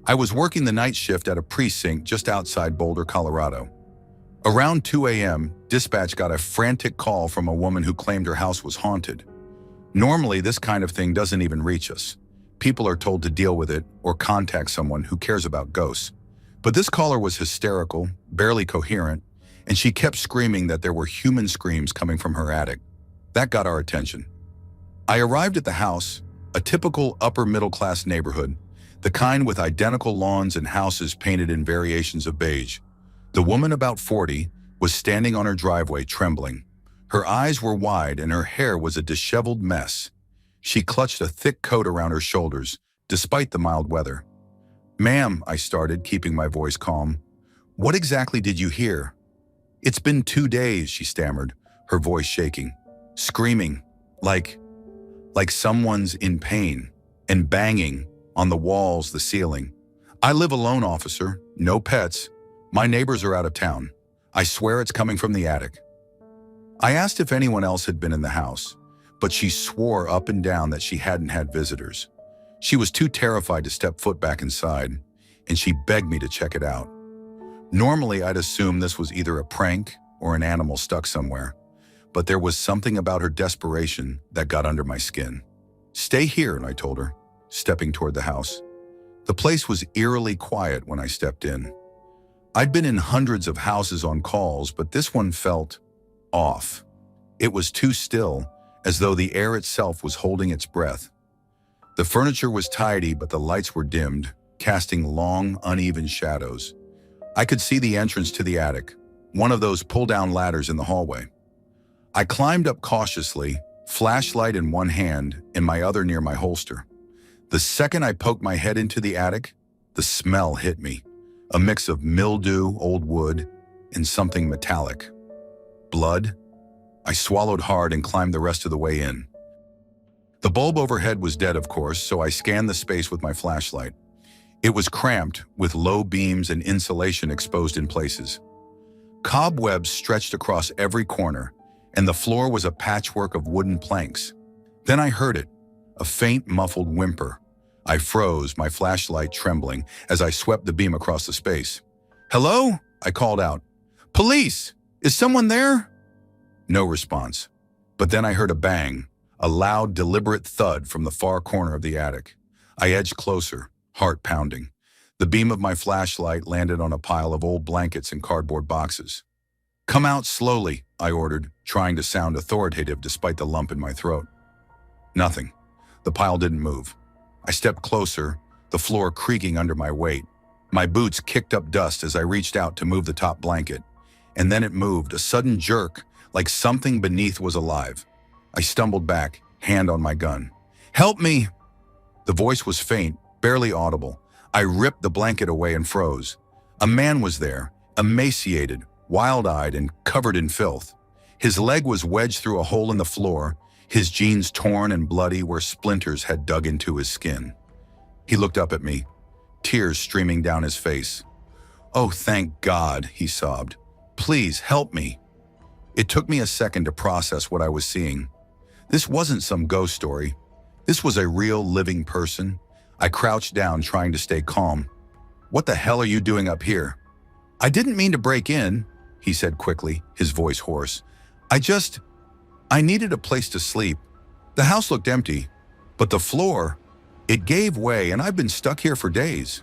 I was working the night shift at a precinct just outside Boulder, Colorado. Around 2 a.m., dispatch got a frantic call from a woman who claimed her house was haunted. Normally, this kind of thing doesn't even reach us. People are told to deal with it or contact someone who cares about ghosts. But this caller was hysterical, barely coherent, and she kept screaming that there were human screams coming from her attic. That got our attention. I arrived at the house, a typical upper-middle-class neighborhood, the kind with identical lawns and houses painted in variations of beige. The woman, about 40, was standing on her driveway, trembling. Her eyes were wide and her hair was a disheveled mess. She clutched a thick coat around her shoulders, despite the mild weather. "Ma'am," I started, keeping my voice calm. "What exactly did you hear?" "It's been 2 days," she stammered, her voice shaking, screaming, like someone's in pain, and banging on the walls, the ceiling. "I live alone, officer. No pets. My neighbors are out of town. I swear it's coming from the attic." I asked if anyone else had been in the house, but she swore up and down that she hadn't had visitors. She was too terrified to step foot back inside, and she begged me to check it out. Normally, I'd assume this was either a prank or an animal stuck somewhere, but there was something about her desperation that got under my skin. "Stay here," I told her, stepping toward the house. The place was eerily quiet when I stepped in. I'd been in hundreds of houses on calls, but this one felt off. It was too still, as though the air itself was holding its breath. The furniture was tidy, but the lights were dimmed, casting long, uneven shadows. I could see the entrance to the attic, one of those pull-down ladders in the hallway. I climbed up cautiously, flashlight in one hand and my other near my holster. The second I poked my head into the attic, the smell hit me, a mix of mildew, old wood, and something metallic. Blood? I swallowed hard and climbed the rest of the way in. The bulb overhead was dead, of course, so I scanned the space with my flashlight. It was cramped, with low beams and insulation exposed in places. Cobwebs stretched across every corner, and the floor was a patchwork of wooden planks. Then I heard it, a faint, muffled whimper. I froze, my flashlight trembling, as I swept the beam across the space. "Hello?" I called out. "Police! Is someone there?" No response. But then I heard a bang, a loud, deliberate thud from the far corner of the attic. I edged closer, heart pounding. The beam of my flashlight landed on a pile of old blankets and cardboard boxes. "Come out slowly," I ordered, trying to sound authoritative despite the lump in my throat. Nothing. The pile didn't move. I stepped closer, the floor creaking under my weight. My boots kicked up dust as I reached out to move the top blanket. And then it moved, a sudden jerk, like something beneath was alive. I stumbled back, hand on my gun. "Help me!" The voice was faint, barely audible. I ripped the blanket away and froze. A man was there, emaciated, wild-eyed, and covered in filth. His leg was wedged through a hole in the floor, his jeans torn and bloody where splinters had dug into his skin. He looked up at me, tears streaming down his face. "Oh, thank God," he sobbed. "Please help me." It took me a second to process what I was seeing. This wasn't some ghost story. This was a real, living person. I crouched down, trying to stay calm. "What the hell are you doing up here?" "I didn't mean to break in," he said quickly, his voice hoarse. I needed a place to sleep. The house looked empty, but the floor, it gave way, and I've been stuck here for days."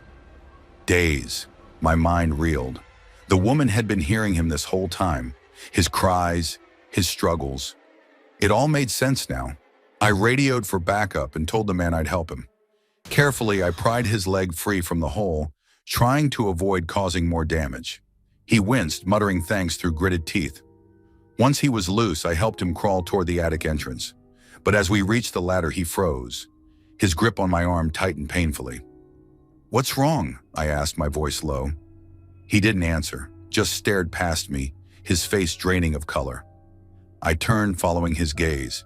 Days. My mind reeled. The woman had been hearing him this whole time. His cries, his struggles. It all made sense now. I radioed for backup and told the man I'd help him. Carefully, I pried his leg free from the hole, trying to avoid causing more damage. He winced, muttering thanks through gritted teeth. Once he was loose, I helped him crawl toward the attic entrance. But as we reached the ladder, he froze. His grip on my arm tightened painfully. "What's wrong?" I asked, my voice low. He didn't answer, just stared past me, his face draining of color. I turned, following his gaze.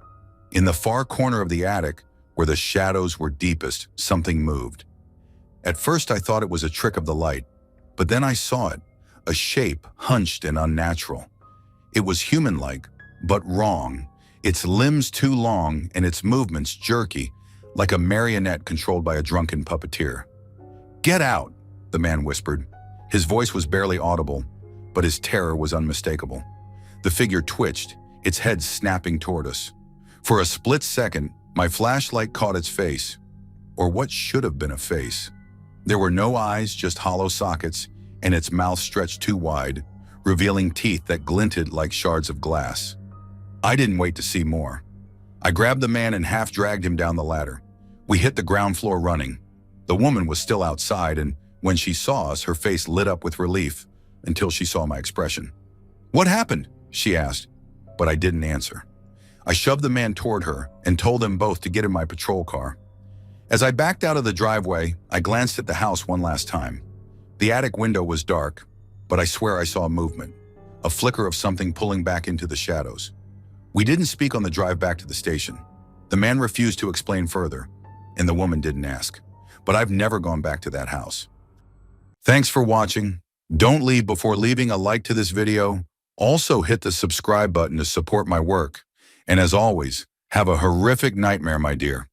In the far corner of the attic, where the shadows were deepest, something moved. At first, I thought it was a trick of the light, but then I saw it, a shape hunched and unnatural. It was human-like, but wrong, its limbs too long and its movements jerky, like a marionette controlled by a drunken puppeteer. "Get out," the man whispered. His voice was barely audible, but his terror was unmistakable. The figure twitched, its head snapping toward us. For a split second, my flashlight caught its face, or what should have been a face. There were no eyes, just hollow sockets, and its mouth stretched too wide, revealing teeth that glinted like shards of glass. I didn't wait to see more. I grabbed the man and half-dragged him down the ladder. We hit the ground floor running. The woman was still outside, and when she saw us, her face lit up with relief until she saw my expression. "What happened?" she asked, but I didn't answer. I shoved the man toward her and told them both to get in my patrol car. As I backed out of the driveway, I glanced at the house one last time. The attic window was dark, but I swear I saw movement, a flicker of something pulling back into the shadows. We didn't speak on the drive back to the station. The man refused to explain further, and the woman didn't ask. But I've never gone back to that house. Thanks for watching. Don't leave before leaving a like to this video. Also hit the subscribe button to support my work. And as always, have a horrific nightmare, my dear.